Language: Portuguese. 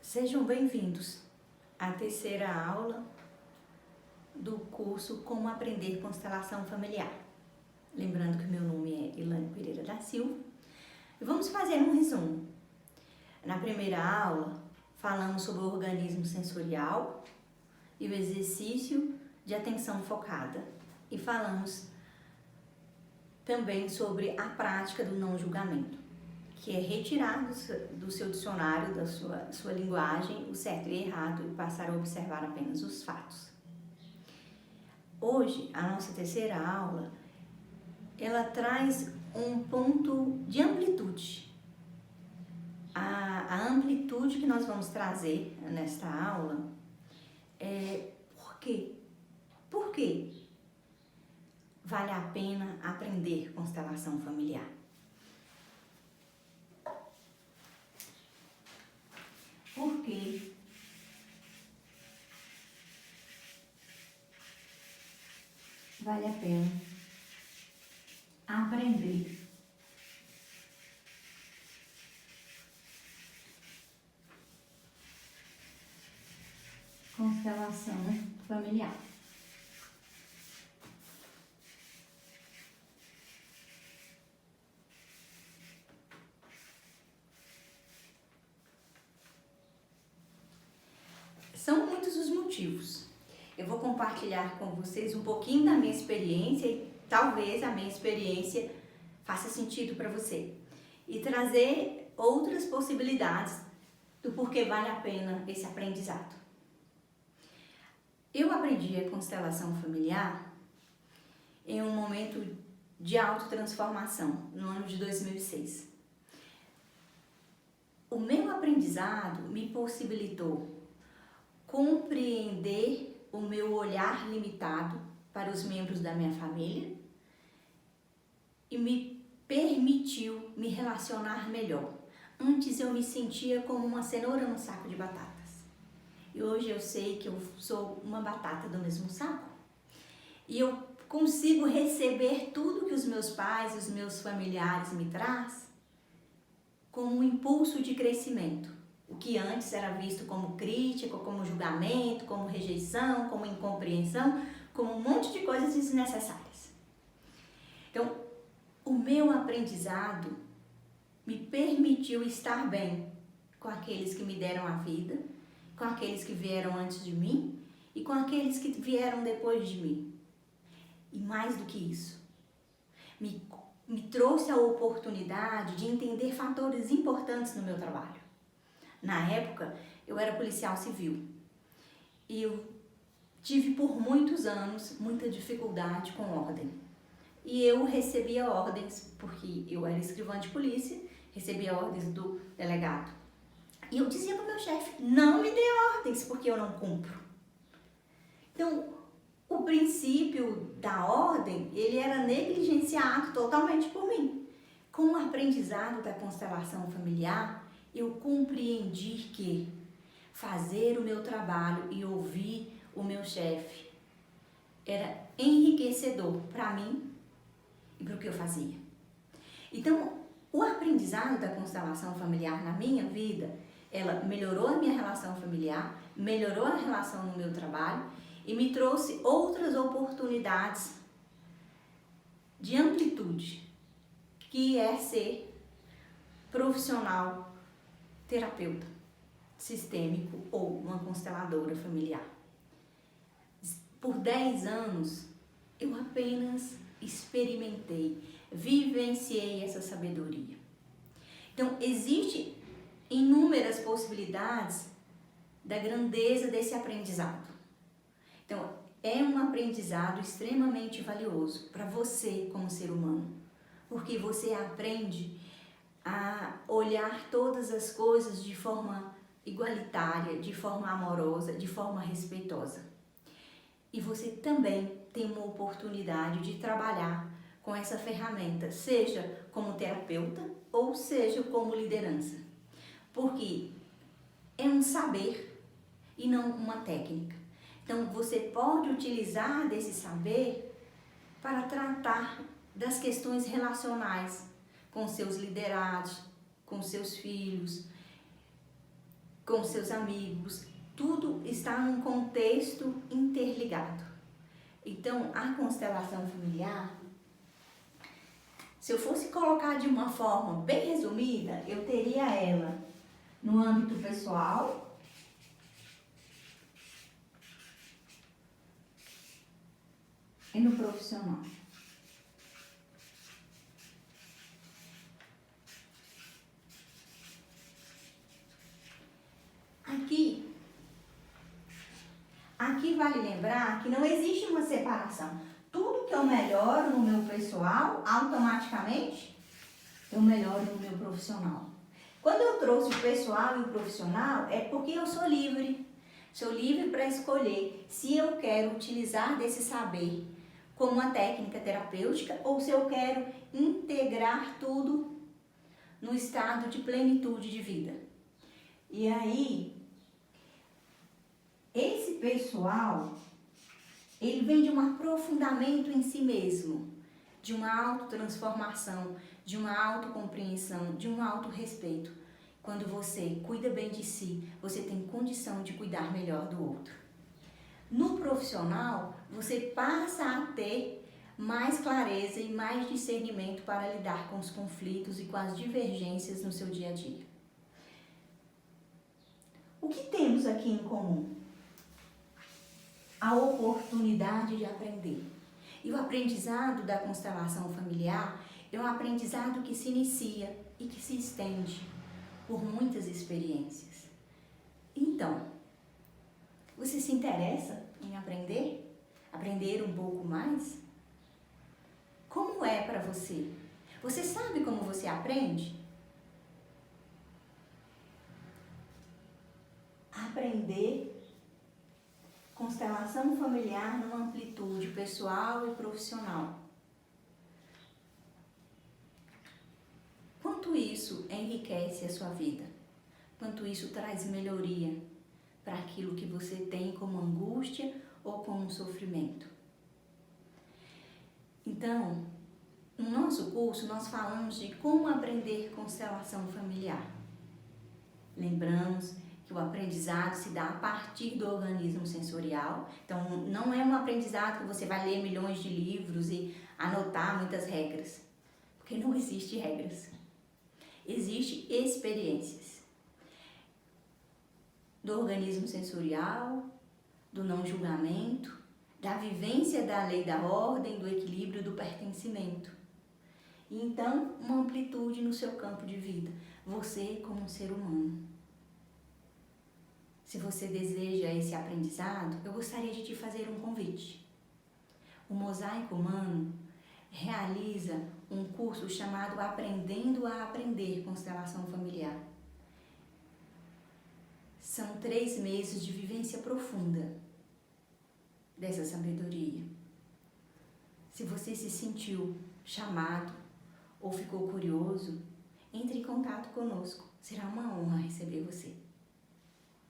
Sejam bem-vindos à terceira aula do curso Como Aprender Constelação Familiar. Lembrando que meu nome é Ilane Pereira da Silva. E vamos fazer um resumo. Na primeira aula, falamos sobre o organismo sensorial e o exercício de atenção focada. E falamos também sobre a prática do não julgamento, que é retirar do seu dicionário, da sua linguagem, o certo e errado e passar a observar apenas os fatos. Hoje, a nossa terceira aula, ela traz um ponto de amplitude. A amplitude que nós vamos trazer nesta aula é por quê? Por que vale a pena aprender constelação familiar? Porque vale a pena aprender constelação familiar. São muitos os motivos. Eu vou compartilhar com vocês um pouquinho da minha experiência e talvez a minha experiência faça sentido para você. E trazer outras possibilidades do porquê vale a pena esse aprendizado. Eu aprendi a constelação familiar em um momento de autotransformação, no ano de 2006. O meu aprendizado me possibilitou compreender o meu olhar limitado para os membros da minha família e me permitiu me relacionar melhor. Antes eu me sentia como uma cenoura num saco de batatas. E hoje eu sei que eu sou uma batata do mesmo saco. E eu consigo receber tudo que os meus pais, os meus familiares me trazem como um impulso de crescimento. O que antes era visto como crítica, como julgamento, como rejeição, como incompreensão, como um monte de coisas desnecessárias. Então, o meu aprendizado me permitiu estar bem com aqueles que me deram a vida, com aqueles que vieram antes de mim e com aqueles que vieram depois de mim. E mais do que isso, me trouxe a oportunidade de entender fatores importantes no meu trabalho. Na época, eu era policial civil e eu tive por muitos anos muita dificuldade com ordem. E eu recebia ordens, porque eu era escrivã de polícia, recebia ordens do delegado. E eu dizia para o meu chefe, não me dê ordens, porque eu não cumpro. Então, o princípio da ordem, ele era negligenciado totalmente por mim. Com o aprendizado da constelação familiar, eu compreendi que fazer o meu trabalho e ouvir o meu chefe era enriquecedor para mim e para o que eu fazia. Então, o aprendizado da constelação familiar na minha vida, ela melhorou a minha relação familiar, melhorou a relação no meu trabalho e me trouxe outras oportunidades de amplitude, que é ser profissional terapeuta sistêmico ou uma consteladora familiar. Por 10 anos, eu apenas experimentei, vivenciei essa sabedoria. Então, existem inúmeras possibilidades da grandeza desse aprendizado. Então, é um aprendizado extremamente valioso para você como ser humano, porque você aprende a olhar todas as coisas de forma igualitária, de forma amorosa, de forma respeitosa. E você também tem uma oportunidade de trabalhar com essa ferramenta, seja como terapeuta ou seja como liderança. Porque é um saber e não uma técnica. Então você pode utilizar desse saber para tratar das questões relacionais com seus liderados, com seus filhos, com seus amigos, tudo está num contexto interligado. Então, a constelação familiar, se eu fosse colocar de uma forma bem resumida, eu teria ela no âmbito pessoal, e no profissional. Aqui vale lembrar que não existe uma separação. Tudo que eu melhoro no meu pessoal, automaticamente, eu melhoro no meu profissional. Quando eu trouxe o pessoal e o profissional, é porque eu sou livre. Sou livre para escolher se eu quero utilizar desse saber como uma técnica terapêutica ou se eu quero integrar tudo no estado de plenitude de vida. E aí, esse pessoal, ele vem de um aprofundamento em si mesmo, de uma autotransformação, de uma autocompreensão, de um autorrespeito. Quando você cuida bem de si, você tem condição de cuidar melhor do outro. No profissional, você passa a ter mais clareza e mais discernimento para lidar com os conflitos e com as divergências no seu dia a dia. O que temos aqui em comum? A oportunidade de aprender. E o aprendizado da constelação familiar é um aprendizado que se inicia e que se estende por muitas experiências. Então, você se interessa em aprender? Aprender um pouco mais? Como é para você? Você sabe como você aprende? Aprender constelação familiar numa amplitude pessoal e profissional. Quanto isso enriquece a sua vida? Quanto isso traz melhoria para aquilo que você tem como angústia ou como sofrimento? Então, no nosso curso nós falamos de como aprender constelação familiar. Lembramos que o aprendizado se dá a partir do organismo sensorial. Então, não é um aprendizado que você vai ler milhões de livros e anotar muitas regras, porque não existe regras. Existem experiências do organismo sensorial, do não julgamento, da vivência da lei da ordem, do equilíbrio, do pertencimento. E então, uma amplitude no seu campo de vida, você como um ser humano. Se você deseja esse aprendizado, eu gostaria de te fazer um convite. O Mosaico Humano realiza um curso chamado Aprendendo a Aprender Constelação Familiar. São 3 meses de vivência profunda dessa sabedoria. Se você se sentiu chamado ou ficou curioso, entre em contato conosco. Será uma honra receber você.